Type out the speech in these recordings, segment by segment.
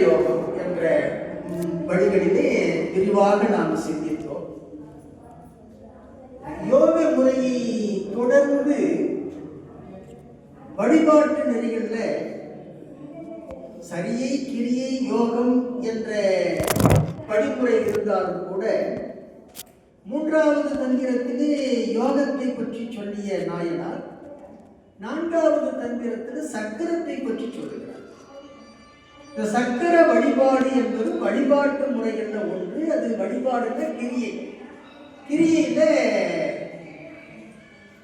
யோகம் என்ற வழிகளிலே விரிவாக நாம் சிந்தித்தோம். யோக முறையை தொடர்ந்து வழிபாட்டு நெறிகளில் சரியை கிரியை யோகம் என்ற படிமுறை இருந்தாலும் கூட மூன்றாவது தந்திரத்திலே யோகத்தை பற்றி சொல்லிய நாயனார் நான்காவது தந்திரத்தில் சக்கரத்தை பற்றி சொல்லுகிறார். இந்த சக்கர வழிபாடு என்பது வழிபாட்டு முறைகள்ல ஒன்று. அது வழிபாடுல கிரியை, கிரியையில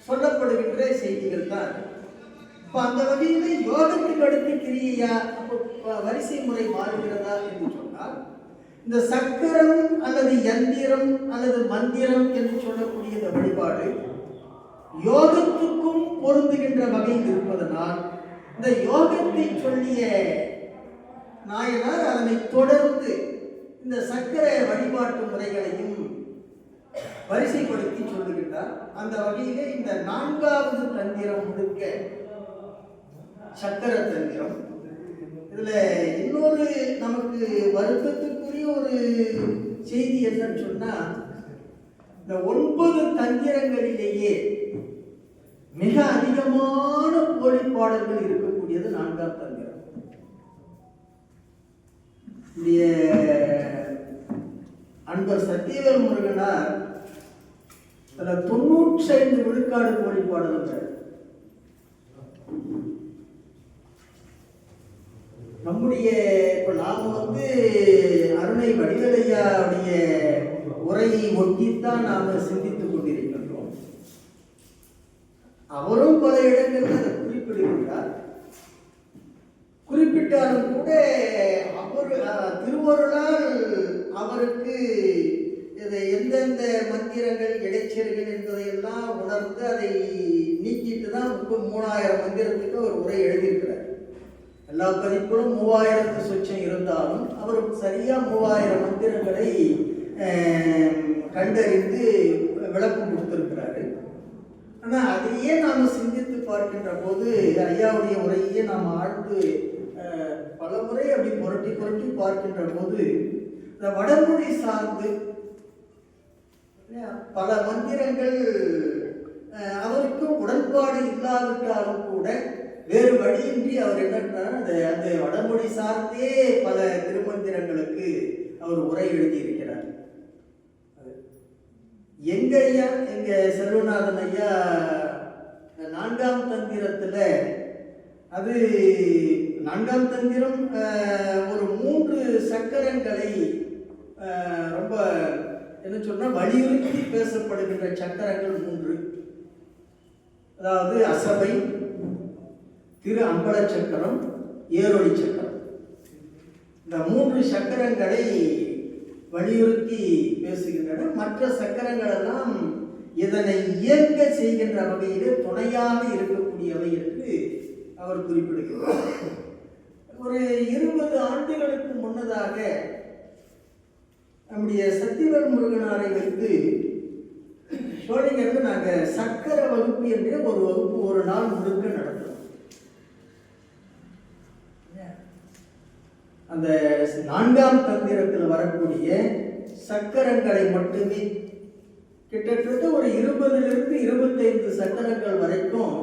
சொல்லப்படுகின்ற செய்திகள் தான். இப்ப அந்த வகையில யோகத்துக்கு அடுத்து கிரியையா, வரிசை முறை மாறுகிறதா என்று சொன்னால், இந்த சக்கரம் அல்லது யந்திரம் அல்லது மந்திரம் என்று சொல்லக்கூடிய இந்த வழிபாடு யோகத்துக்கும் பொருந்துகின்ற வகையில் இருப்பதனால் இந்த யோகத்தை சொல்லிய நாயனார் அதனை தொடர்ந்து இந்த சக்கர வழிபாட்டு முறைகளையும் வரிசைப்படுத்தி சொல்லுகின்றார். அந்த வகையிலே இந்த நான்காவது தந்திரம் முழுக்க சக்கர தந்திரம். இதுல இன்னொரு நமக்கு வருத்தத்துக்குரிய ஒரு செய்தி என்னன்னு சொன்னா, இந்த 9 தந்திரங்களிலேயே மிக அதிகமான போலிப்பாடல்கள் இருக்கக்கூடியது நான்காம் தந்திரம். அன்பர் சத்தியவேல் முருகனார் 95 விழுக்காடு போலிப்பாடல்கள். நம்முடைய இப்ப நாம அருணை வடிவேலையாவுடைய உரையை ஒட்டித்தான் நாம சிந்தித்துக் கொண்டிருக்கின்றோம். அவரும் பல இடங்களில் அதை குறிப்பிடுகின்றார். குறிப்பிட்டாலும் கூட அவர் திருவருளால் அவருக்கு எந்தெந்த மந்திரங்கள் இடைச்சல்கள் என்பதையெல்லாம் உணர்ந்து அதை நீக்கிட்டு தான் 3000 மந்திரத்துக்கு ஒரு உரை எழுதியிருக்கிறார். எல்லா பதிப்புகளும் 3000 சொச்சம் இருந்தாலும் அவர் சரியா 3000 மந்திரங்களை கண்டறிந்து விளக்கம் கொடுத்திருக்கிறாரு. ஆனால் அதையே நாம் சிந்தித்து பார்க்கின்ற போது, ஐயாவுடைய உரையே நாம் ஆழ்ந்து பல முறை அப்படி புரட்டி புரட்டி பார்க்கின்ற போது, இந்த வடமொழி சார்ந்து பல மந்திரங்கள் அவருக்கு உடன்பாடு இல்லாவிட்டாலும் கூட வேறு வழியின்றி அவர் என்ன அந்த வடமொழி சார்ந்தே பல திருமந்திரங்களுக்கு அவர் உரை எழுதியிருக்கிறார். எங்க ஐயா, எங்க செல்வநாதன் ஐயா நான்காம் தந்திரத்துல, அது நான்காம் தந்திரம் ஒரு 3 சக்கரங்களை ரொம்ப என்ன சொன்னா வலியுறுத்தி பேசப்படுகின்ற சக்கரங்கள் 3. அதாவது அசபை, திரு அம்பல சக்கரம், ஏரொளி சக்கரம். இந்த 3 சக்கரங்களை வலியுறுத்தி பேசுகின்றன. மற்ற சக்கரங்கள் எல்லாம் இதனை இயங்க செய்கின்ற வகையிலே துணையாக இருக்கக்கூடியவை என்று அவர் குறிப்பிடுகிறார். ஒரு 20 ஆண்டுகளுக்கு முன்னதாக நம்முடைய சத்தியவேல் முருகனாரை வைத்து சோழிங்கிறது நாங்கள் சக்கர வகுப்பு என்ற ஒரு வகுப்பு ஒரு நாள் முழுக்க நடத்துறோம். அந்த நான்காம் தந்திரத்தில் வரக்கூடிய சக்கரங்களை மட்டுமே கிட்டத்தட்ட ஒரு 20லிருந்து 25 சக்கரங்கள் வரைக்கும்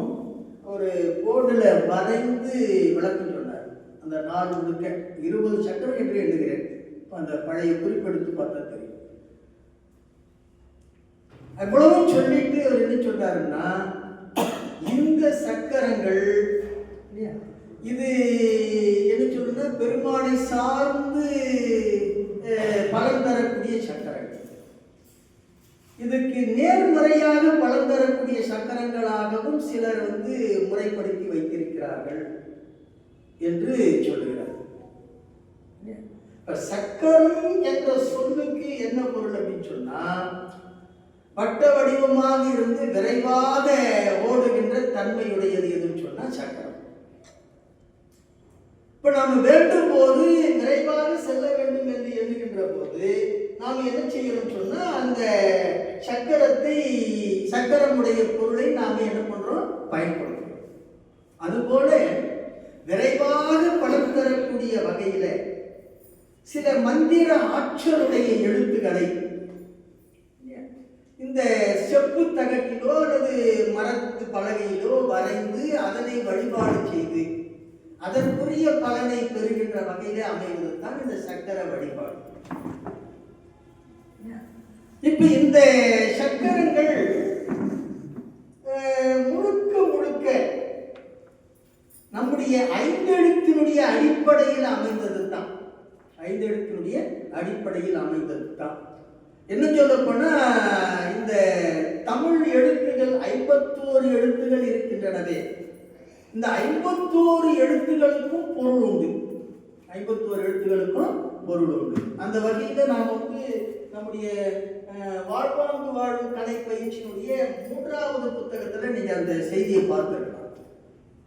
ஒரு போர்டில் வரைந்து விளக்கம் சொன்னார். அந்த நாள் முழுக்க 20 சக்கரம் என்று எழுதுகிறேன். அந்த பழைய குறிப்பெடுத்து பார்த்தா தெரியும். அவ்வளவும் சொல்லிட்டு அவர் என்ன சொன்னாருன்னா, இந்த சக்கரங்கள் இது என்ன சொல்லுன்னா பெருமானை சார்ந்து பலன் தரக்கூடிய சக்கரங்கள். இதுக்கு நேர்மறையாக பலன் தரக்கூடிய சக்கரங்களாகவும் சிலர் முறைப்படுத்தி வைத்திருக்கிறார்கள் என்று சொல்லுகிறார். சக்கரம் என்ற சொல்லுக்கு என்ன பொருள் அப்படின்னு சொன்னா, பட்ட வடிவமாக இருந்து விரைவாக ஓடுகின்ற தன்மையுடையது எதுன்னு சொன்னா சக்கரம். இப்ப நாம் வேண்டும் போது விரைவாக செல்ல வேண்டும் என்று எண்ணுகின்ற போது நாம் என்ன செய்யணும் சொன்னா, அந்த சக்கரமுடைய பொருளை நாம் என்ன பண்றோம், பயன்படுத்துறோம். அதுபோல விரைவாக பலன் தரக்கூடிய வகையில சில மந்திர ஆற்றலுடைய எழுத்துக்களை இந்த செப்பு தகட்டிலோ அல்லது மரத்து பலகையிலோ வரைந்து அதனை வழிபாடு செய்து அதற்குரிய பலனை பெறுகின்ற வகையிலே அமைவதுதான் இந்த சக்கர வழிபாடு. இப்ப இந்த சக்கரங்கள் முழுக்க முழுக்க நம்முடைய ஐந்தெழுத்தினுடைய அடிப்படையில் அமைந்தது தான். ஐந்தெழுத்தினுடைய அடிப்படையில் அமைந்தது தான். என்ன சொல்ல போனா, இந்த தமிழ் எழுத்துகள் 51 எழுத்துகள் இருக்கின்றனவே. இந்த 51 எழுத்துகளுக்கும் பொருள் உண்டு. 51 எழுத்துகளுக்கும் பொருள் உண்டு. அந்த வகையில நாம் நம்முடைய வாழ்வாங்கு வாழும் கலை பயிற்சியினுடைய 3வது புத்தகத்துல நீங்க அந்த செய்தியை பார்த்துருக்கலாம்.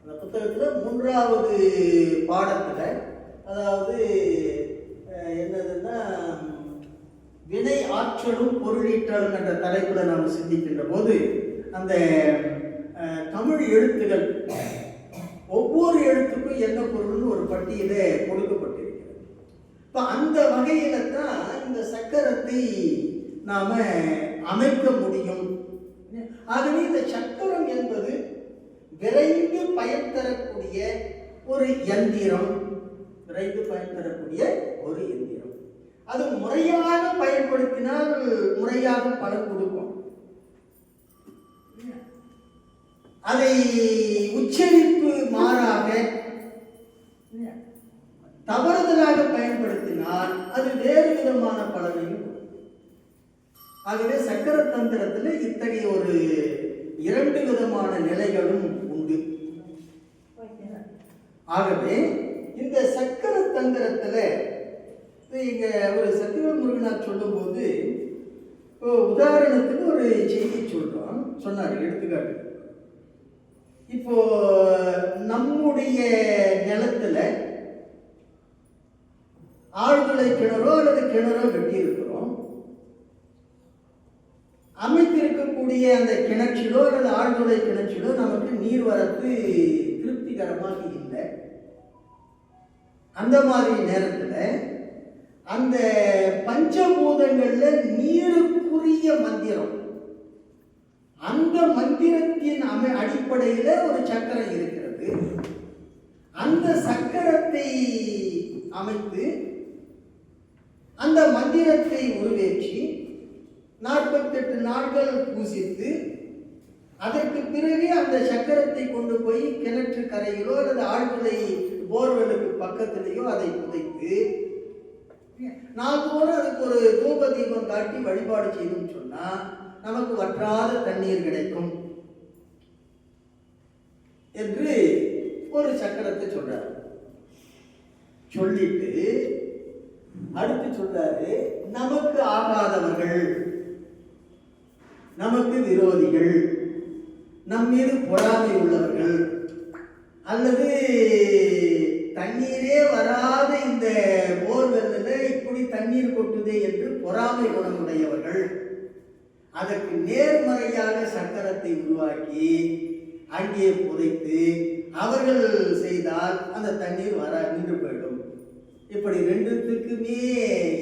அந்த புத்தகத்துல 3வது பாடத்துல, அதாவது என்னதுன்னா, வினை ஆற்றலும் பொருளீட்டலும் என்ற தலைப்புல நாம் சிந்திக்கின்ற போது அந்த தமிழ் எழுத்துகள் ஒவ்வொரு எழுத்துக்கும் என்ன பொருள்னு ஒரு பட்டியலே கொடுக்கப்பட்டிருக்கிறது. இப்ப அந்த வகையில தான் இந்த சக்கரத்தை நாம அமைக்க முடியும். ஆகவே இந்த சக்கரம் என்பது விரைந்து பயன் தரக்கூடிய ஒரு யந்திரம். விரைந்து பயன் தரக்கூடிய ஒரு யந்திரம். அது முறையாக பயன்படுத்தினால் முறையாக பலன் கொடுக்கும். அதை உச்சரிப்பு மாறாக தவறுதலாக பயன்படுத்தினால் அது வேறு விதமான பலனையும் கொடுக்கும். ஆகவே சக்கர தந்திரத்தில் இத்தகைய ஒரு 2 விதமான நிலைகளும் உண்டு. ஆகவே இந்த சக்கர தந்திரத்துல இங்க ஒரு சத்தியவேல் முருகனார் சொல்லும் போது உதாரணத்துக்கு ஒரு செய்தி சொன்னார். எடுத்துக்காட்டு, இப்போ நம்முடைய நிலத்துல ஆழ்துளை கிணறோ அல்லது கிணறோ வெட்டி இருக்கிறோம். அமைத்திருக்கக்கூடிய அந்த கிணற்றிலோ அல்லது ஆழ்துளை கிணற்றிலோ நமக்கு நீர் வரத்து திருப்திகரமாக இல்லை. அந்த மாதிரி நேரத்துல அந்த பஞ்சபூதங்கள்ல நீருக்குரிய மந்திரம், அந்த மந்திரத்தின் அடிப்படையில ஒரு சக்கரம் இருக்கிறது. அந்த சக்கரத்தை அமைத்து அந்த மந்திரத்தை உருவேற்றி 48 நாட்கள் பூசித்து அதற்கு பிறகு அந்த சக்கரத்தை கொண்டு போய் கிணற்று கரையிலோ அல்லது ஆழ்துளை போர்வெலுக்கு பக்கத்திலேயோ அதை புதைத்து நாள்தோறும் அதுக்கு ஒரு தூப தீபம் காட்டி வழிபாடு செய்துன்னு சொன்னா நமக்கு வற்றாத தண்ணீர் கிடைக்கும் என்று ஒரு சக்கரத்தை சொல்றாரு. சொல்லிட்டு அடுத்து சொல்றாரு, நமக்கு ஆகாதவர்கள், நமக்கு விரோதிகள், நம் மீது பொறாமை உள்ளவர்கள், அல்லது தண்ணீரே வராத இந்த போர்வெல்ல இப்படி தண்ணீர் கொட்டுதே என்று பொறாமை குணமுடையவர்கள், அதற்கு நேர்மறையாக சக்கரத்தை உருவாக்கி அங்கே புதைத்து அவர்கள் செய்தால் அந்த தண்ணீர் வர நின்று போயிடும். இப்படி 2த்துக்குமே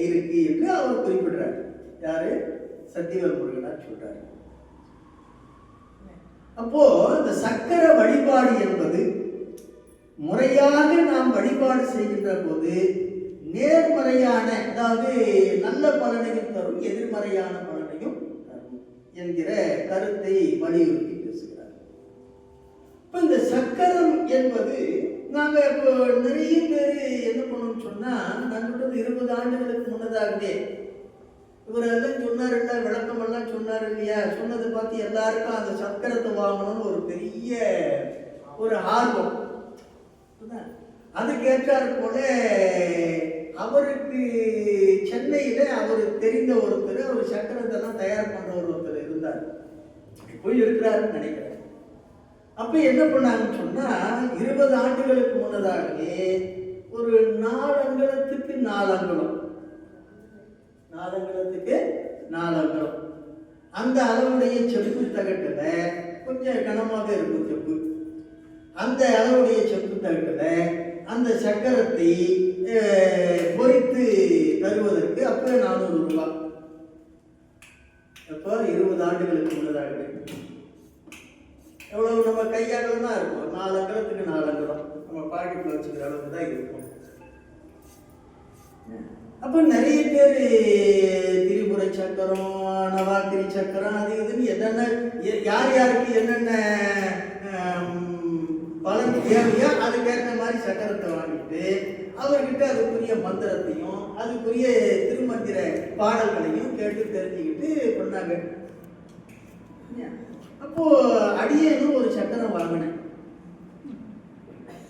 இருக்கு என்று அவர் குறிப்பிடுறார். யாரு? சத்தியவேல் முருகனார் சொல்றார். அப்போ இந்த சக்கர வழிபாடு என்பது முறையாக நாம் வழிபாடு செய்கின்ற போது நேர்மறையான, அதாவது நல்ல பலனையும் தரும், எதிர்மறையான பலனையும் தரும் என்கிற கருத்தை வலியுறுத்தி பேசுகிறார். இப்ப இந்த சக்கரம் என்பது நாங்க இப்போ நிறைய பேர் என்ன பண்ணணும்னு சொன்னா, நான் சொல்றது 20 ஆண்டுகளுக்கு முன்னதாகவே இவரெல்லாம் சொன்னார் இல்ல, விளக்கம் எல்லாம் சொன்னார் இல்லையா, சொன்னதை பார்த்து எல்லாருக்கும் அந்த சக்கரத்தை வாங்கணும்னு ஒரு பெரிய ஒரு ஆர்வம். அதுக்கேற்றாறு போல அவருக்கு சென்னையில அவர் தெரிந்த ஒருத்தர், அவர் சக்கரத்தை எல்லாம் தயார் பண்ற ஒருத்தர் இருந்தார், போய் இருக்கிறாருன்னு நினைக்கிறேன். அப்ப என்ன பண்ணாங்கன்னு சொன்னா, 20 ஆண்டுகளுக்கு முன்னதாகவே ஒரு 4 அங்குலத்துக்கு 4 அங்குலம், 4 அங்குலத்துக்கு 4 அங்குலம் அந்த அளவுடைய செப்பு தகட்டுல, கொஞ்சம் கனமாக இருக்கும் செப்பு, அந்த அளவுடைய செப்பு தகட்டுல அந்த சக்கரத்தை பொறித்து ஆண்டுகளுக்கு முன்னதாகவே. எவ்வளவு நம்ம கையாளம் தான் இருக்கும், 4 அங்குலத்துக்கு 4 அங்குலம் நம்ம பாக்கெட்ல வச்சுக்கிற அளவுக்கு தான் இருக்கும். அப்ப நிறைய பேர் திரிபுரை சக்கரம், நவாத்திரி சக்கரம், அது இதுன்னு என்னென்ன யார் யாருக்கு என்னென்ன பலன் தேவையோ அதுக்கேற்ற மாதிரி சக்கரத்தை வாங்கிட்டு அவர்கிட்ட அதுக்குரிய மந்திரத்தையும் அதுக்குரிய திருமந்திர பாடல்களையும் கேட்டு தெரிஞ்சுக்கிட்டு பண்ணாங்க. அப்போ அடியேனும் ஒரு சக்கரம் வாங்கினேன்.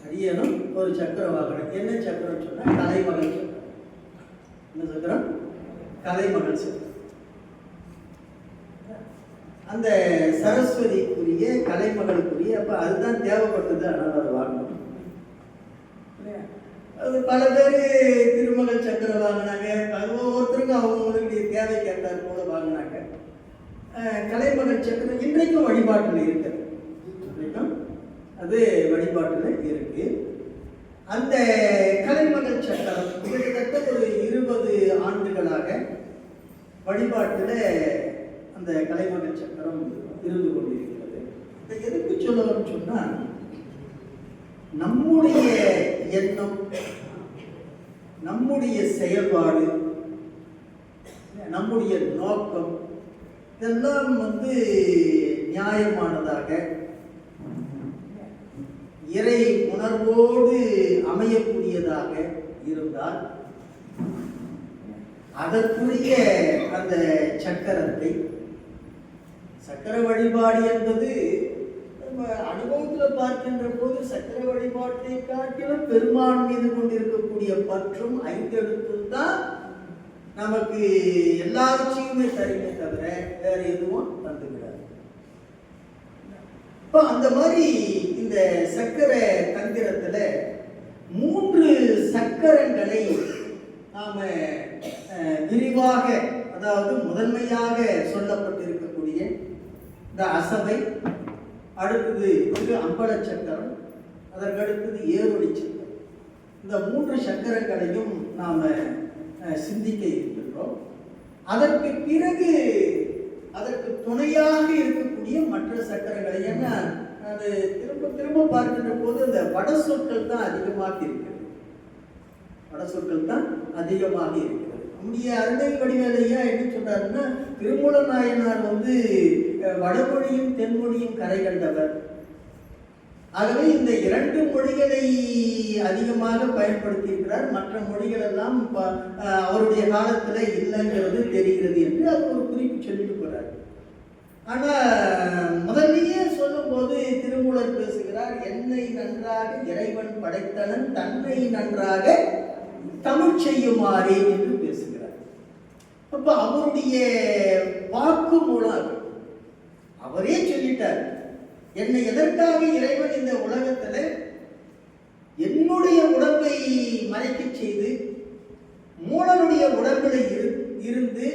அடியேனும் ஒரு சக்கரம் வாங்கினேன். என்ன சக்கரம் சொன்னா கலைமகள் சக்கரம். என்ன சக்கரம்? கலைமகள் சக்கரம். அந்த சரஸ்வதிக்குரிய கலைமகளுக்குரிய அப்ப அதுதான் தேவைப்பட்டது. அதனால அதை வாங்கணும். அது பல பேர் திருமகள் சக்கரம் வாங்கினாங்க. ஒவ்வொருத்தருக்கும் அவங்களுடைய தேவை கேட்டார் போல வாங்கினாங்க. கலைமகள் சக்கரம் இன்றைக்கும் வழிபாட்டில் இருக்கு. இன்றைக்கும் அது வழிபாட்டில் இருக்கு. அந்த கலைமகள் சக்கரம் கிட்டத்தட்ட ஒரு 20 ஆண்டுகளாக வழிபாட்டில் அந்த கலைமகள் சக்கரம் இருந்து கொண்டிருக்கிறது. இதை எதுக்கு சொல்லணும்னு சொன்னா, நம்முடைய எண்ணம், நம்முடைய செயல்பாடு, நம்முடைய நோக்கம் இதெல்லாம் நியாயமானதாக இறை உணர்வோடு அமையக்கூடியதாக இருந்தால் அதற்குரிய அந்த சக்கரத்தை, சக்கர வழிபாடு என்பது நம்ம அனுபவத்தில் பார்க்கின்ற போது சக்கர வழிபாட்டை காட்டிலும் பெருமான் மீது கொண்டிருக்கக்கூடிய பற்றும் 5 எழுத்தும் தான் நமக்கு எல்லா விஷயமுமே தருமே தவிர வேற எதுவும் தந்துவிடாது. இப்போ அந்த மாதிரி இந்த சக்கர தந்திரத்துல 3 சக்கரங்களை நாம விரிவாக, அதாவது முதன்மையாக சொல்லப்பட்டிருக்கக்கூடிய இந்த அசபை, அடுத்தது அம்பல சக்கரம், அதற்கடுத்தது ஏரொளி சக்கரம், இந்த 3 சக்கரங்களையும் நாம சிந்திக்க இருக்கின்றோம். அதற்கு பிறகு அதற்கு துணையாக இருக்கக்கூடிய மற்ற சக்கரங்களை, ஏன்னா அது திரும்ப திரும்ப பார்க்கின்ற போது அந்த வட சொற்கள் தான் அதிகமாக இருக்கிறது. வட சொற்கள் தான் அதிகமாக இருக்கிறது. நம்முடைய அருணை வடிவேலையா என்ன சொல்றாருன்னா, திருமூல நாயனார் வடமொழியும் தென்மொழியும் கரை கண்டவர். ஆகவே இந்த 2 மொழிகளை அதிகமாக பயன்படுத்தியிருக்கிறார். மற்ற மொழிகள் எல்லாம் அவருடைய காலத்துல இல்லைங்கிறது தெரிகிறது என்று அது ஒரு குறிப்பு சொல்லிட்டு போறார். ஆனா முதல்லயே சொல்லும் போது திருமூலர் பேசுகிறார், என்னை நன்றாக இறைவன் படைத்தனன் தன்னை நன்றாக தமிழ் செய்யுமாறே என்று பேசுகிறார். அப்ப அவருடைய வாக்கு மூலம் அவரே சொல்லிட்டார், என்னை எதற்காக இறைவன் இந்த உலகத்துல என்னுடைய உடம்பை மறைக்க செய்து மூலனுடைய உடம்புல இருந்து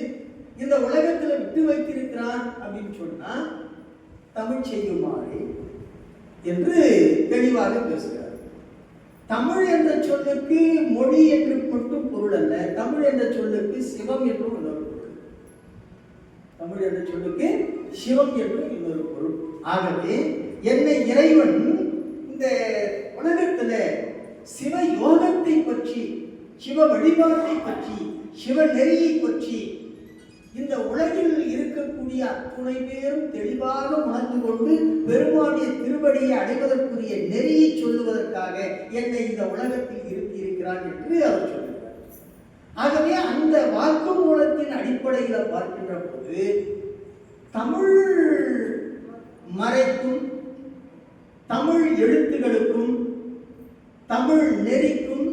இந்த உலகத்துல விட்டு வைத்திருக்கிறான் அப்படின்னு சொன்னா தமிழ் செய்யுமாறு என்று தெளிவாக பேசுகிறார். தமிழ் என்ற சொல்லுக்கு மொழி என்று மட்டும் பொருள் அல்ல, தமிழ் என்ற சொல்லுக்கு சிவம் என்றும் இன்னொரு பொருள். தமிழ் என்ற சொல்லுக்கு சிவம் என்றும் இன்னொரு பொருள். ஆகவே என்னை இறைவன் இந்த உலகத்துல சிவ யோகத்தை பற்றி, சிவ வழிபாட்டை பற்றி, சிவ நெறியை பற்றி இந்த உலகில் இருக்கக்கூடிய அத்துணை பேரும் தெளிவாக உணர்ந்து கொண்டு பெருமானுடைய திருவடியை அடைவதற்குரிய நெறியை சொல்லுவதற்காக என்னை இந்த உலகத்தில் இருக்கிறான் என்று அவர் சொல்லுகிறார். ஆகவே அந்த வாக்கு மூலத்தின் அடிப்படையில் பார்க்கின்ற போது தமிழ் மறைக்கும், தமிழ் எழுத்துகளுக்கும் தமிழ் நெறிக்கும்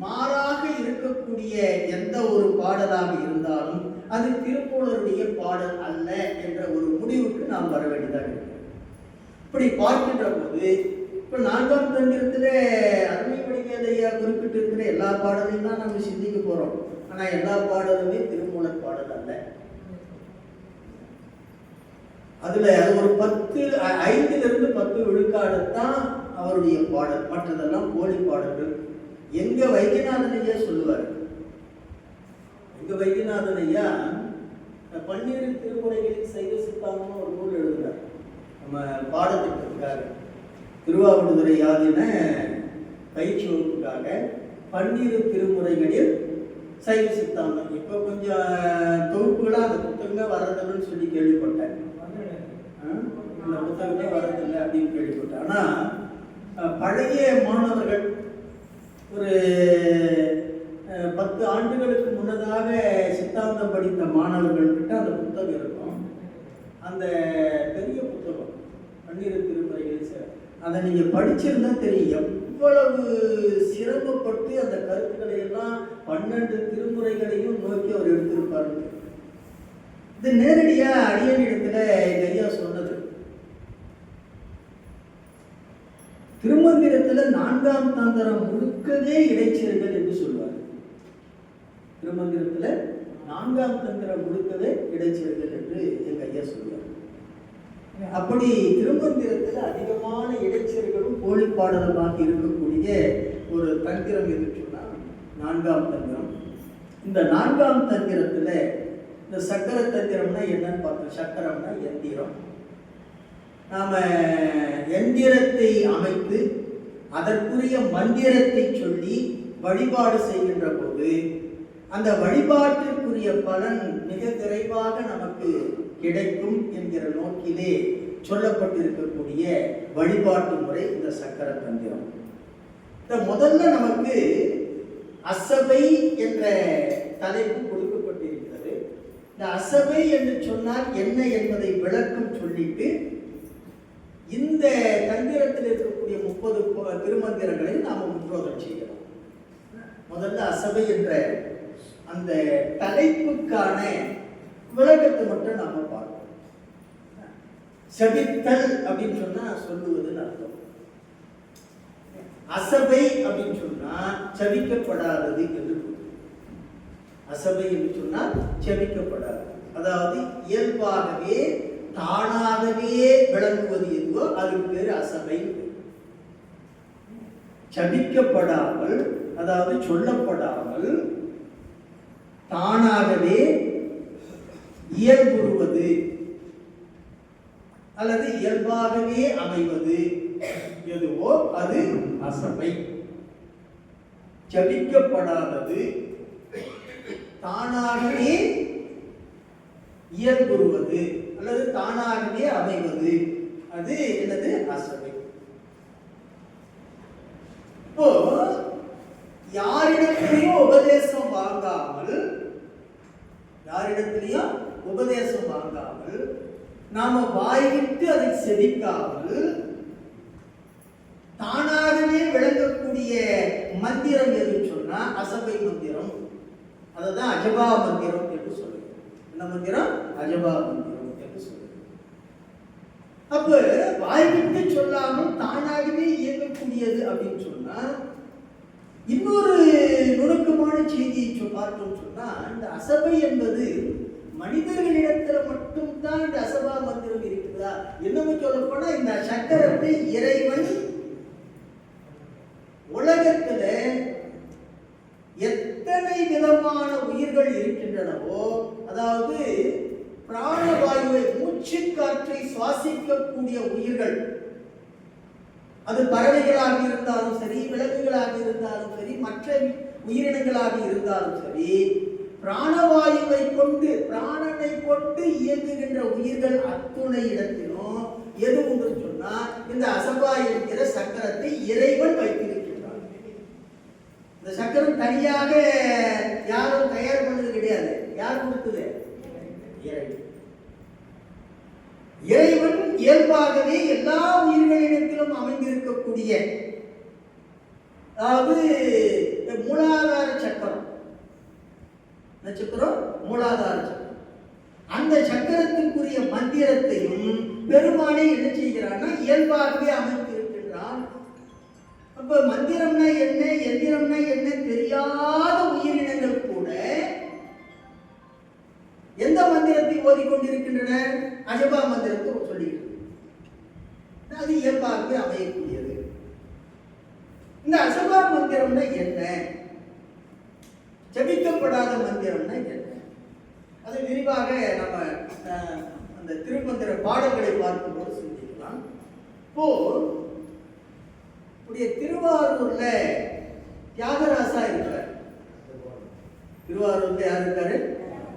மாறாக இருக்கக்கூடிய எந்த ஒரு பாடலாக இருந்தாலும் அது திருமூலருடைய பாடல் அல்ல என்ற ஒரு முடிவுக்கு நாம் வர வேண்டியதாக இருக்கிறது. இப்படி பார்க்கின்ற போது இப்ப 4ஆம் தந்திரத்துல அருணை வடிவேலையா குறிப்பிட்டு இருக்கிற எல்லா பாடலையும் தான் நம்ம சிந்திக்க போறோம். ஆனா எல்லா பாடலுமே திருமூலர் பாடல் அல்ல. அதுல ஒரு 5 to 10 விழுக்காடு தான் அவருடைய பாடல், மற்றதெல்லாம் போலி பாடல்கள். எங்க வைத்தியநாதன் ஐயா சொல்லுவார், எங்க வைத்தியநாதன் ஐயா 12 திருமுறைகளில் சைவ சித்தாந்தம்னு ஒரு நூல் எழுதுறார் நம்ம பாடத்திட்டத்துக்காக, திருவாவடுதுறை ஆதீன பயிற்சி வகுப்புக்காக 12 திருமுறைகளில் சைவ சித்தாந்தம். இப்போ கொஞ்சம் தொகுப்புகளாக அந்த புத்தகமே வர்றதில்லைன்னு சொல்லி கேள்விப்பட்டேன். இந்த புத்தகமே வர்றதில்லை அப்படின்னு கேள்விப்பட்டேன். ஆனால் பழைய மாணவர்கள் ஒரு 10 ஆண்டுகளுக்கு முன்னதாக சித்தாந்தம் படித்த மாணவர்கள்கிட்ட அந்த புத்தகம் இருக்கும். அந்த பெரிய புத்தகம் 12 திருமுறைகள், அதை நீங்கள் படிச்சிருந்தா தெரியும் எவ்வளவு சிரமப்பட்டு அந்த கருத்துக்களை எல்லாம் 12 திருமுறைகளையும் நோக்கி அவர் எடுத்திருப்பாரு. இது நேரடியா அடியனிடத்துல எங்க ஐயா சொன்னது. திருமந்திரத்துல 4ஆம் தந்திரம் முழுக்கவே இடைச்செருகல் என்று சொல்வார். திருமந்திரத்துல 4ஆம் தந்திரம் முழுக்கவே இடைச்செருகல் என்று எங்க ஐயா சொல்வார். அப்படி திருமந்திரத்தில் அதிகமான இடைச்செருகளும் போலிப்பாடலமாக இருக்கக்கூடிய ஒரு தந்திரம் எது சொன்னால் 4ஆம் தந்திரம். இந்த 4ஆம் தந்திரத்தில் இந்த சக்கர தந்திரம்னா என்னன்னு பார்த்தோம். சக்கரம்னா எந்திரம். நாம எந்திரத்தை அமைத்து அதற்குரிய மந்திரத்தை சொல்லி வழிபாடு செய்கின்ற போது அந்த வழிபாட்டிற்குரிய பலன் மிக விரைவாக நமக்கு கிடைக்கும் என்கிற நோக்கிலே சொல்லப்பட்டிருக்கக்கூடிய வழிபாட்டு முறை இந்த சக்கர தந்திரம். முதல்ல நமக்கு அசபை என்ற தலைப்பு கொடுக்கப்பட்டிருக்கிறது. இந்த அசபை என்று சொன்னால் என்ன என்பதை விளக்கம் சொல்லிட்டு இந்த தந்திரத்தில் இருக்கக்கூடிய 30 திருமந்திரங்களை நாம் முற்றோதல் செய்யலாம். முதல்ல அசபை என்ற அந்த தலைப்புக்கான விளக்கத்தை மட்டும் நாம பார்ப்போம். செபித்தல் அப்படின்னு சொன்னா சொல்லுவதுன்னு அர்த்தம். அசபை அப்படின்னு சொன்னா செபிக்கப்படாதது என்று. அசபை என்று சொன்னால் செபிக்கப்படாது, அதாவது இயல்பாகவே தானாகவே விளங்குவது எதுவோ அதுக்கு பேரு அசபை. செபிக்கப்படாமல், அதாவது சொல்லப்படாமல் தானாகவே இயல்புறுவது அல்லது இயல்பாகவே அமைவது எதுவோ அது அசபை. ஜபிக்கப்படாதது தானாகவே இயல்புறுவது அல்லது தானாகவே அமைவது அது என்னது? அசபை. இப்போ யாரிடத்திலையும் உபதேசம் வாங்காமல் நாம வாய்விட்டு அதை செபிக்காமல் தானாகவே விளங்கக்கூடிய மந்திரம் எதுன்னு சொன்னா அசபை மந்திரம். அதுதான் அஜபா மந்திரம் என்று சொல்லுங்க. என்ன மந்திரம்? அஜபா மந்திரம் என்று சொல்லுங்க. அப்ப வாய்விட்டு சொல்லாமல் தானாகவே இயங்கக்கூடியது அப்படின்னு சொன்னா இன்னொரு நுணுக்கமான செய்தியை பார்த்தோம் சொன்னா, இந்த அசபை என்பது மனிதர்களிடத்துல மட்டும்தான் இந்த அசபா மந்திரம் இருக்குதா? என்னன்னு சொல்ல போனா இந்த சக்கரத்தை இறைவன் உலகத்துல எத்தனை விதமான உயிர்கள் இருக்கின்றனவோ, அதாவது பிராணவாயுவை மூச்சு காற்றை சுவாசிக்கக்கூடிய உயிர்கள், அது பறவைகளாக இருந்தாலும் சரி, விலங்குகளாக இருந்தாலும் சரி, மற்ற உயிரினங்களாக இருந்தாலும் சரி, பிராணவாயுவை கொண்டு பிராணனை கொண்டு இயங்குகின்ற உயிர்கள் அத்துணை இடத்திலும் எது ஒன்று சொன்னா இந்த அசபா என்கிற சக்கரத்தை இறைவன் வைத்திருக்கின்றான். இந்த சக்கரம் தனியாக யாரும் தயார் பண்ணது கிடையாது. யார் கொடுத்தது? இறைவன் இயல்பாகவே எல்லா உயிர்களிடத்திலும் அமைந்திருக்கக்கூடிய, அதாவது மூலாதார சக்கரம், நட்சத்திரம் மூலாதார சக்கரம், அந்த சக்கரத்திற்குரிய மந்திரத்தையும் பெருமானே என்ன செய்கிறான்னா இயல்பாகவே அமைத்திருக்கின்றான். அப்ப மந்திரம்னா என்ன, எந்திரம்னா என்ன தெரியாத உயிரினங்கள் கூட எந்த மந்திரத்தை ஓதிக்கொண்டிருக்கின்றன? அஜபா மந்திரத்தை சொல்லிட்டு அது இயல்பாகவே அமையக்கூடியது. இந்த அசபா மந்திரம்னா என்ன? ஜபிக்கப்படாத மந்திரம்னா என்ன? அது விரிவாக நம்ம அந்த திருமந்திர பாடல்களை பார்க்கும்போது சிந்திக்கலாம். இப்போ திருவாரூர்ல தியாகராசா இருக்கிறார். திருவாரூர்ல யார் இருக்காரு?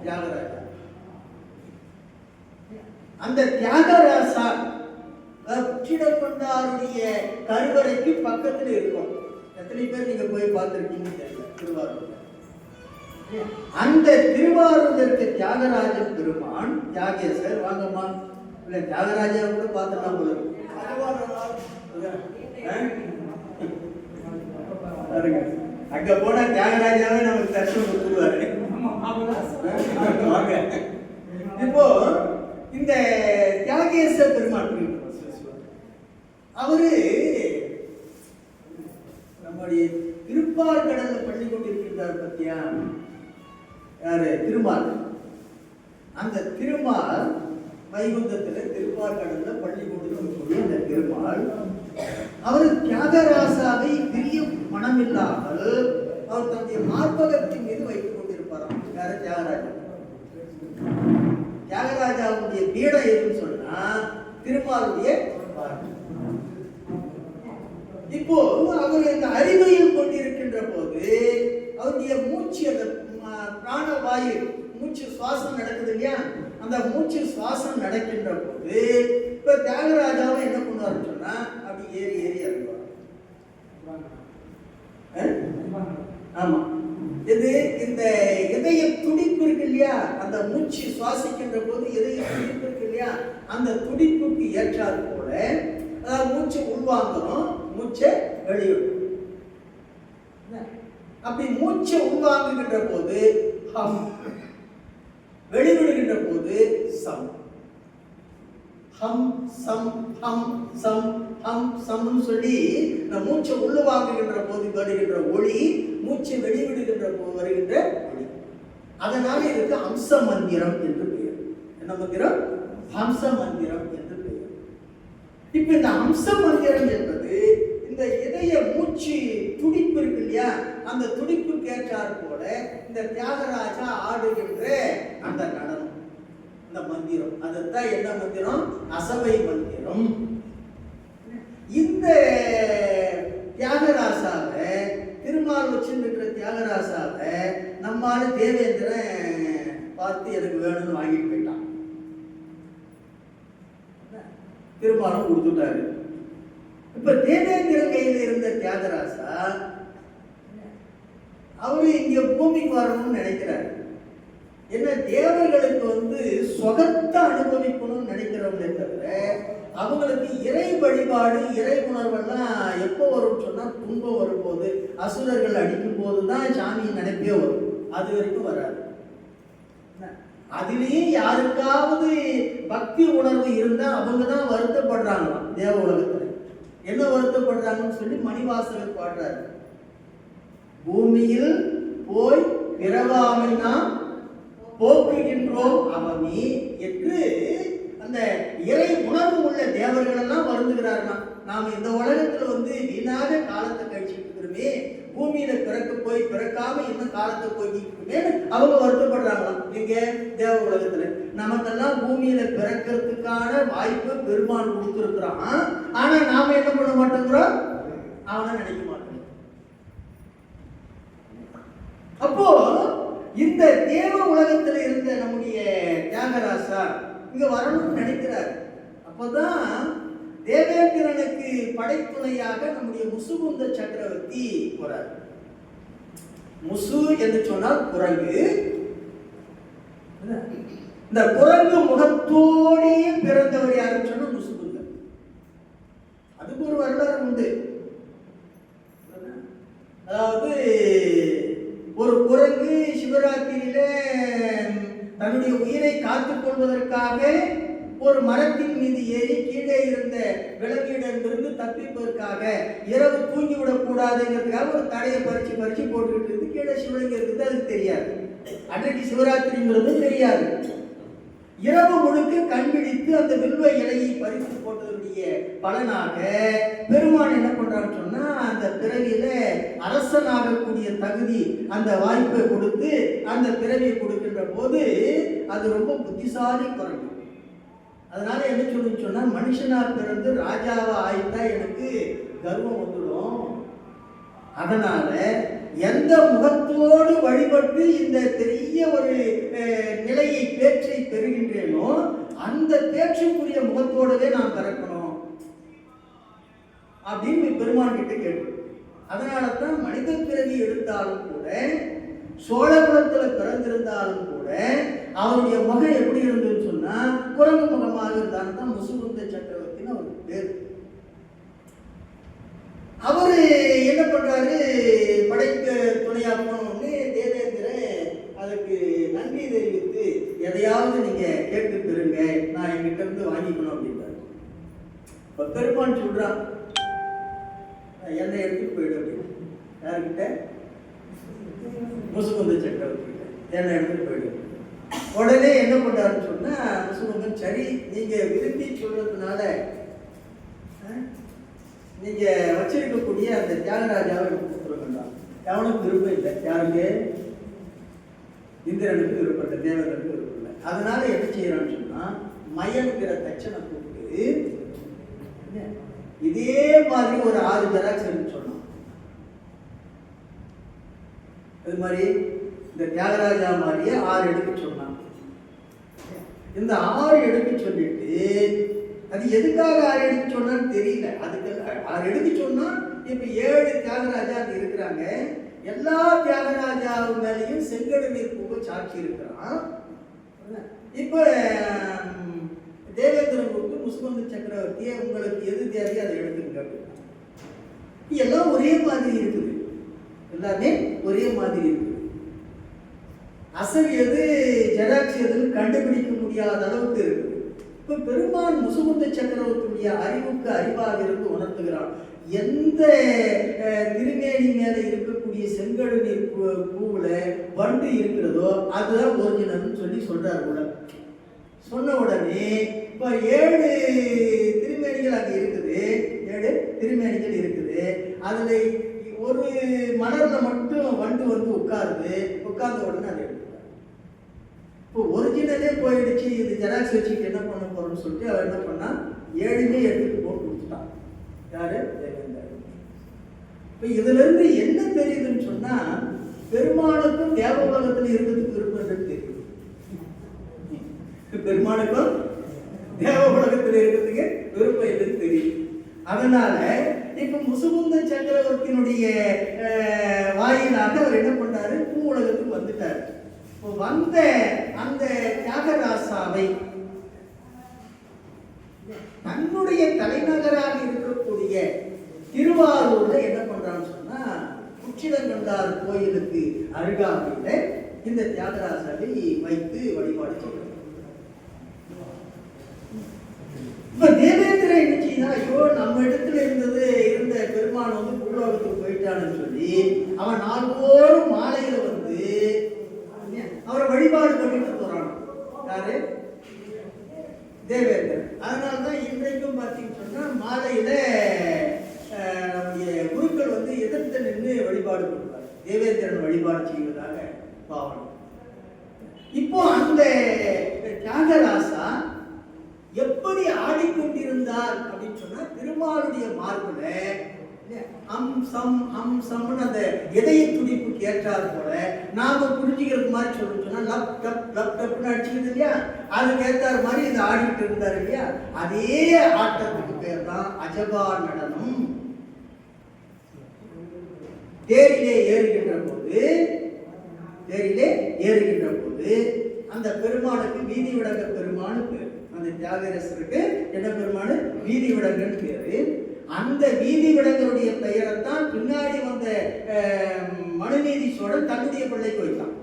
தியாகராஜா. அந்த தியாகராசா உச்சிடப்பண்டாருடைய கருவறைக்கு பக்கத்தில் இருக்கும். எத்தனை பேர் நீங்க போய் பார்த்திருக்கீங்கன்னு தெரியல. திருவாரூர் அந்த திருவாரூர் இருக்க தியாகராஜ பெருமான் தியாகேசர் வாங்கம்மா இல்ல தியாகராஜா கூட பார்த்துலாம் போல அங்க போனா தியாகராஜாவே நமக்கு தரிசனம் கொடுத்துருவாரு. இப்போ இந்த தியாகேச பெருமான் அவரு நம்முடைய திருப்பார்கடல்ல பள்ளி கொண்டிருக்கிறார் பத்தியா? யாரு? திருமால். அந்த திருமால் வைகுந்தத்துல திருப்பார்கடல்ல பள்ளி கொண்டிருக்கக்கூடிய அந்த திருமால் அவர் தியாகராசாவை பிரிய மனமில்லாமல் அவர் தன்னுடைய மார்பகத்தின் மீது வைத்துக் கொண்டிருப்பாராம். யாரு? தியாகராஜா. தியாகராஜாவுடைய பீடம் எதுன்னு சொன்னா திருமாலுடைய. இப்போ அவர் இந்த அறிவையில் கொண்டிருக்கின்ற போது அவருடைய மூச்சு, அந்த பிராணவாயு மூச்சு சுவாசம் நடக்குது இல்லையா, அந்த மூச்சு சுவாசம் நடக்கின்ற போது இப்ப தியாகராஜாவை என்ன பண்ணுவாருன்னு சொன்னா அப்படி ஏறி ஏறி இறங்குவார். ஆமா, இது இந்த இதய துடிப்பு இருக்கு இல்லையா, அந்த மூச்சு சுவாசிக்கின்ற போது இதய துடிப்பு இருக்கு இல்லையா, அந்த துடிப்புக்கு ஏற்றாது போல அதாவது மூச்சு உள்வாங்கணும், மூச்சை வெளியிடும். அப்படி மூச்சை உள்வாங்குகின்ற போது ஹம், வெளிவிடுகின்ற போது சம். ஹம் சம் ஹம் சம் ஹம் சம்னு சொல்லி இந்த மூச்சை உள்ள வாங்குகின்ற போது வருகின்ற ஒளி, மூச்சை வெளிவிடுகின்ற போது வருகின்ற ஒளி. அதனால இதுக்கு ஹம்ச மந்திரம் என்று பெயர். என்ன மந்திரம்? ஹம்ச மந்திரம் என்று பெயர். இப்ப இந்த ஹம்ச மந்திரம் என்பது இந்த இதய மூச்சு துடிப்பு இருக்கு இல்லையா, அந்த துடிப்புக்கு ஏற்றார் போல இந்த தியாகராஜா ஆடுகின்ற அந்த நடனம், இந்த மந்திரம், அதுதான் என்ன மந்திரம்? அசபை மந்திரம். இந்த தியாகராசாவை திருமால் வச்சுருக்கிற தியாகராசாவை நம்மால தேவேந்திரன் பார்த்து எனக்கு வேணும்னு வாங்கிட்டு போயிட்டான். திருமாலும் கொடுத்துட்டாரு. இப்ப தேவேந்திரன் கையில இருந்த தியாகராசா அவரு இங்க பூமிக்கு வரணும்னு நினைக்கிறாரு. என்ன, தேவர்களுக்கு சொகத்தை அனுபவிக்கணும்னு நினைக்கிறவங்களே தவிர அவங்களுக்கு இறை வழிபாடு, இறை உணர்வெல்லாம் எப்போ வரும்னு சொன்னா துன்பம் வரும்போது, அசுரர்கள் அடிக்கும் போதுதான் சாமி நினைப்பே வரும். அது வரைக்கும் வராது. அதுலயும் யாருக்காவது பக்தி உணர்வு இருந்தா அவங்க தான் வருத்தப்படுறாங்களாம் தேவ உலகத்துல. என்ன வருத்தப்படுறாங்கன்னு சொல்லி மணிவாசகர் பாடுறாரு. பூமியில் போய் பிறவாமை நாம் போக்குகின்றோம் அவனி என்று அந்த இறை உணர்வு உள்ள தேவர்கள் எல்லாம் வருந்துகிறார்களாம். நாம இந்த உலகத்துல வீணாக காலத்தை கழிச்சுட்டு இருக்கிறோமே, பூமியில பிறக்க போய் பிறக்காம இன்னும் காலத்தை போய்கிட்டு இருக்குமே அவங்க வருத்தப்படுறாங்களாம். இங்க தேவ உலகத்துல நமக்கெல்லாம் பூமியில பிறக்கிறதுக்கான வாய்ப்பு பெருமான் கொடுத்துருக்கிறான். ஆனா நாம என்ன பண்ண மாட்டேங்கிறோம்? அவனை நினைக்க மாட்டோம். அப்போ இந்த தேவ உலகத்துல இருந்த நம்முடைய தியாகராசா இங்க வரணும்னு நினைக்கிறார். அப்பதான் தேவேந்திரனுக்கு படைத்துணையாக நம்முடைய முசுகுந்த சக்கரவர்த்தி போறார். முசு என்று சொன்னால் குரங்கு. இந்த குரங்கு முகத்தோடே பிறந்தவர் யாருன்னு சொன்னா முசுகுந்தர். அதுக்கு ஒரு வரலாறு உண்டு. அதாவது ஒரு குரங்கு சிவராத்திரியில தன்னுடைய உயிரை காத்துக் கொள்வதற்காக ஒரு மரத்தின் மீது ஏறி கீழே இருந்த விலங்கிடமிருந்து தப்பிப்பதற்காக இரவு தூங்கிவிடக் கூடாதுங்கிறதுக்காக ஒரு தடையை பறிச்சு பறிச்சு போட்டுக்கிட்டு இருந்து கீழே சிவலிங்கம் இருக்குது. அதுக்கு தெரியாது, அன்றைக்கு சிவராத்திரிங்கிறது தெரியாது. இரவு முழுக்க கண் விழித்து அந்த வில்வ இலையை பறித்து போட்டதனுடைய பலனாக பெருமான் என்ன பண்றான்னு சொன்னா அந்த பிறவியில அரசனாகக்கூடிய தகுதி, அந்த வாய்ப்பை கொடுத்து அந்த பிறவியை கொடுக்கின்ற போது அது ரொம்ப புத்திசாலி குரங்கு. அதனால என்ன சொன்னா, மனுஷனா பிறந்து ராஜாவா ஆயிட்டா எனக்கு கர்வம் வந்துடும். அதனால எந்த முகத்தோடு வழிபட்டு இந்த பெரிய ஒரு நிலையை பேற்றை பெறுகின்றேனோ அந்த பேற்றுக்குரிய முகத்தோடவே நான் பிறக்கணும் அப்படின்னு பெருமான் கிட்ட கேட்டு. அதனால தான் மனித பிறவி எடுத்தாலும் கூட, சோழகுலத்துல பிறந்திருந்தாலும் கூட அவருடைய முகம் எப்படி இருந்ததுன்னு சொன்னா குரங்கு முகமாக இருந்தாலும் தான் முசுகுந்த சக்கரவர்த்தின்னு அவருக்கு பேர். அவரு என்ன பண்றாரு, படைக்க துணையா போனோடனே தேவேந்திரன் அதுக்கு நன்றி தெரிவித்து, எதையாவது நீங்க கேட்டு பெறுங்க, நான் என்கிட்ட இருந்து வாங்கிக்கணும் அப்படின்றாரு. இப்ப பெருமான் சொல்றான், என்னை எடுத்துட்டு போயிடு அப்படின்னு. யாருக்கிட்ட? முசுகுந்த சக்கரவர்த்தி கிட்ட என்னை எடுத்துட்டு போயிடு. உடனே என்ன பண்றாருன்னு சொன்னா, முசுகுந்தன் சரி நீங்க விரும்பி சொல்றதுனால நீங்க வச்சிருக்கக்கூடிய அந்த தியாகராஜாவை கொடுத்துருக்கா. எவனுக்கு விருப்பம் இல்லை. யாருக்கு? இந்திரனுக்கு விருப்பம் இல்லை, தேவனுக்கு விருப்பம் இல்லை. அதனால என்ன செய்யறான்னு சொன்னா, மயன்கிற தச்சனை கூப்பிட்டு இதே மாதிரி ஒரு 6 ஜெராக்ஸ் எடுத்து சொன்னான். இது மாதிரி இந்த தியாகராஜா மாதிரியே 6 எடுக்க சொன்னான். இந்த 6 எடுக்க சொல்லிட்டு, அது எதுக்காக 6 எடுக்க சொன்னான்னு தெரியல. அதுக்கு 6 எடுக்க சொன்னா, இப்ப 7 தியாகராஜா அது இருக்கிறாங்க. எல்லா தியாகராஜாவு மேலேயும் செங்கடு நீர் பூவை சாட்சி இருக்கிறான். இப்ப தேவேந்திரன் கூப்பிட்டு முசுகுந்த சக்கரவர்த்தியை உங்களுக்கு எது தேவையோ அதை எடுத்துங்க அப்படின்னா, எல்லாம் ஒரே மாதிரி இருக்குது. எல்லாமே ஒரே மாதிரி இருக்குது. அசல் எது ஜெராக்ஸ் எதுன்னு கண்டுபிடிக்க முடியாத அளவுக்கு இருக்குது. இப்ப பெருமான் முசுகுந்த சக்கரவர்த்தியுடைய அறிவுக்கு அறிவாக இருந்து உணர்த்துகிறான். எந்த திருமேனி மேல இருக்கக்கூடிய செங்கடு நீர் பூவுல வண்டு இருக்கிறதோ அதுதான் ஒரிஜினல்னு சொல்லி சொல்றாரு. சொன்ன உடனே இப்ப 7 திருமேனிகள் அங்க இருக்குது. 7 திருமேனிகள் இருக்குது. அதுல ஒரு மலர்ல மட்டும் வண்டு வந்து உட்காருது. உட்கார்ந்த உடனே அதை எடுத்துட்டார். இப்போ ஒரிஜினலே போயிடுச்சு, இது ஜெராக்ஸ் வச்சுட்டு என்ன பண்ண போறோம்னு சொல்லிட்டு அவர் என்ன பண்ணா, 7மே எடுத்துட்டு போட்டு கொடுத்துட்டான். யாரு? தேவேந்திரன். இப்போ இதுல இருந்து என்ன தெரியுதுன்னு சொன்னா, பெருமானுக்கும் தேவ உலகத்துல இருக்கிறதுக்கு விருப்பம் தெரியுது. பெருமானுக்கும் தேவ உலகத்துல இருக்கிறதுக்கு விருப்பம் இல்லைன்னு தெரியும். அதனால இப்ப முசுகுந்த சக்கரவர்த்தியினுடைய வாயிலாக அவர் என்ன பண்ணாரு, பூ உலகத்துக்கு வந்துட்டாரு. வந்த அந்த தியாகராசாவை தன்னுடைய தலைநகராக இருக்கக்கூடிய திருவாரூர்ல என்ன பண்றான்னு சொன்னா, உச்சிதங்கண்டார் கோயிலுக்கு அருகாமையில இந்த தியாகராசாவை வைத்து வழிபாடு செய்யறாங்க. இப்ப தேவேந்திரன் என்ன செய்யா, ஐயோ நம்ம இடத்துல இருந்த பெருமான் வந்து பூலோகத்துக்கு போயிட்டான்னு சொல்லி அவன் நாள்தோறும் மாலையில வந்து அவரை வழிபாடு பண்ணிட்டு போறான். யாரு? தேவேந்திரன். அதனால்தான் இன்றைக்கும் பார்த்தீங்கன்னு சொன்னா மாலையில குருக்கள் வந்து எதிர்த்து நின்று வழிபாடு கொடுப்பார். தேவேந்திரன் வழிபாடு செய்வதாக பாவனை. இப்போ அந்த தியாகராசா எப்படி ஆடிக்கொண்டிருந்தார் அப்படின்னு சொன்னா, திருமாலுடைய மார்புல அந்த இதய துடிப்புக்கு ஏற்றார் போல நாம புரிஞ்சுக்கிறது மாதிரி சொன்னா லப் டப் லப் டப்னு அடிச்சுக்கிது இல்லையா, அதுக்கு ஏற்றார் மாதிரி இதை ஆடிட்டு இருந்தார் இல்லையா. அதே ஆட்டத்துக்கு பேர் தான் அஜபா நடனம். தேரிலே ஏறுகின்ற போது அந்த பெருமானுக்கு வீதி விடங்க பெருமானு பேர். அந்த தியாகரசருக்கு என்ன பெருமானு? வீதி விடங்கன்னு பேரு. அந்த வீதி விடங்களுடைய பெயரைத்தான் பின்னாடி வந்த மனுநீதி சோழன் தன்னுடைய பிள்ளைக்கு வைத்தான்.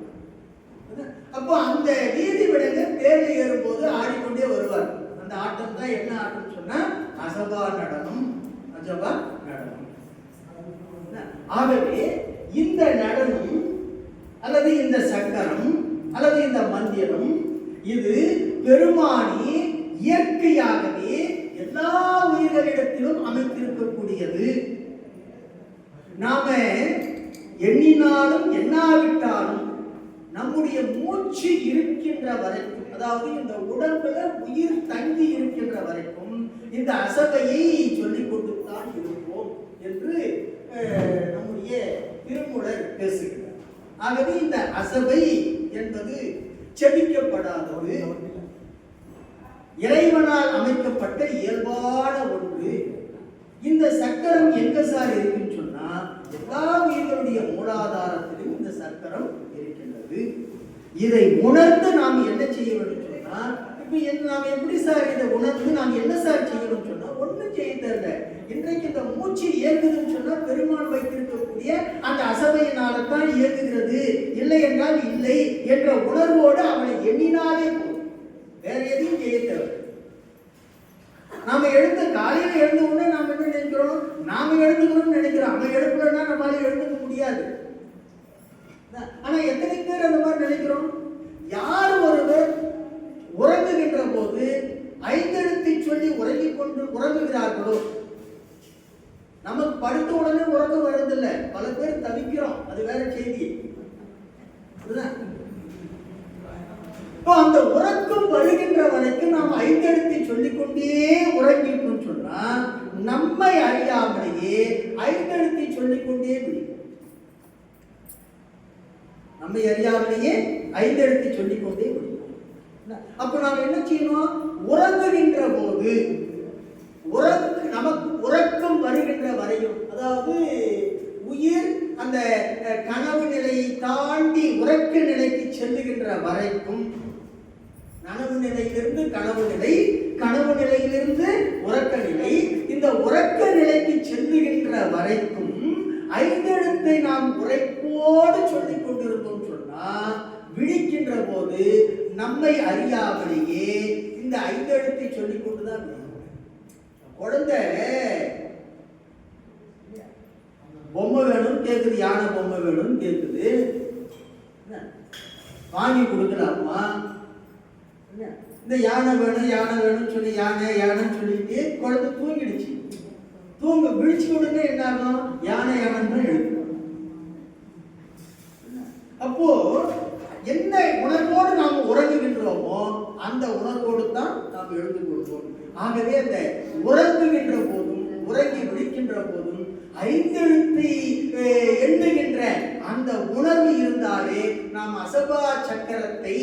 அப்போ அந்த வீதி விடங்க தேர்ல ஏறும்போது ஆடிக்கொண்டே வருவார். அந்த ஆட்டம் தான் என்ன ஆட்டம் சொன்னா அஜபா நடனம். ஆகவே இந்த நடனம் அல்லது இந்த சக்கரம் அல்லது இந்த மந்திரம் இது பெருமானி இயற்கையாகவே எல்லா உயிர்களிடத்திலும் அமைத்திருக்கக்கூடியது. நாம எண்ணினாலும் எண்ணாவிட்டாலும் நம்முடைய மூச்சு இருக்கின்ற வரைக்கும், அதாவது இந்த உடம்புல உயிர் தங்கி இருக்கின்ற வரைக்கும் இந்த அசபையை சொல்லிக் கொண்டுதான் இருப்போம் என்று நம்முடைய திருமூலர் பேசுகிறார். ஆகவே இந்த அசபை என்பது செபிக்கப்படாதது, இறைவனால் அமைக்கப்பட்ட இயல்பான ஒன்று. இந்த சக்கரம் எங்க சார் இருக்குன்னு சொன்னா, எல்லா உயிர்களுடைய மூலாதாரத்திலும் இந்த சக்கரம் இருக்கின்றது. இதை உணர்ந்து நாம் என்ன செய்ய வேண்டும் சொன்னா, இப்ப நாம் எப்படி சார் இதை உணர்ந்து நாம் என்ன சார் செய்யணும் சொன்னா, ஒண்ணும் செய்ய தேவையில்ல. இன்றைக்கு இந்த மூச்சு இயங்குதுன்னு சொன்னா பெருமான் வைத்திருக்கக்கூடிய அந்த அசபையினால தான் இயங்குகிறது, இல்லை என்றால் இல்லை என்ற உணர்வோடு அவனை எண்ணினாலே போதும், வேற எதையும் செய்ய தேவை. நாம எழுந்த காலையில எழுந்த உடனே நாம என்ன நினைக்கிறோம், நாம எழுந்துக்கணும்னு நினைக்கிறோம். அவன் எழுப்புலன்னா நம்மளால எழுந்துக்க முடியாது. ஆனா எத்தனை பேர் அந்த மாதிரி நினைக்கிறோம்? யார் ஒருவர் உறங்குகின்ற போது ஐந்தெழுத்தை சொல்லி உறங்கிக் கொண்டு உறங்குகிறார்களோ, நமக்கு படுத்த உடனே உறங்க வருதில்ல, பல பேர் தவிக்கிறோம், அது வேற செய்தி. அந்த உறக்கம் வருகின்ற வரைக்கும் நாம் ஐந்தெழுத்தை சொல்லிக்கொண்டே உறங்கிட்டோம் சொன்னா, நம்மை அறியாமலேயே ஐந்தெழுத்தை சொல்லிக்கொண்டே விடுவோம். நம்மை அறியாமலேயே ஐந்தெழுத்தை சொல்லிக்கொண்டே விடுவோம். அப்ப நாம் என்ன செய்யணும்? உறங்குகின்ற போது நமக்கு உறக்கம் வருகின்ற வரையும், அதாவது உயிர் அந்த கனவு நிலையை தாண்டி உறக்க நிலைக்கு செல்லுகின்ற வரைக்கும், நனவு நிலையிலிருந்து கனவு நிலை, கனவு நிலையிலிருந்து உறக்க நிலை, இந்த உறக்க நிலைக்கு செல்லுகின்ற வரைக்கும் ஐந்தெழுத்தை நாம் உரைப்போடு சொல்லிக் கொண்டிருந்தோம் சொன்னா, விழிக்கின்ற போது நம்மை அறியாமலேயே இந்த ஐந்தெழுத்தை சொல்லிக் கொண்டுதான் குழந்தை பொம்மை வேணும் கேக்குது, யானை பொம்மை வேணும் கேக்குது, வாங்கி கொடுக்கலாமா? இந்த யானை வேணும் யானை வேணும்னு சொல்லி யானை யானைன்னு சொல்லிட்டு குழந்தை தூங்கிடுச்சு. விழிச்சு கொடுங்க என்ன ஆகும்? யானை யானைன்னு எழுதும். அப்போ என்ன உணர்வோடு நாம் உறங்குகின்றோமோ அந்த உணர்வோடு தான் நாம் எழுந்து கொள்வோம். ஆகவே அந்த உறங்குகின்ற போதும் உறங்கி விழிக்கின்ற போதும் ஐந்தெழுத்தை எண்ணுகின்ற அந்த உணர்வு இருந்தாலே நாம் அசபா சக்கரத்தை,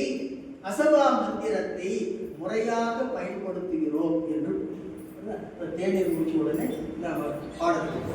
அசபா மந்திரத்தை முறையாக பயன்படுத்துகிறோம் என்று தேநீர் முடிச்ச உடனே நாம் பாடத்துக்கு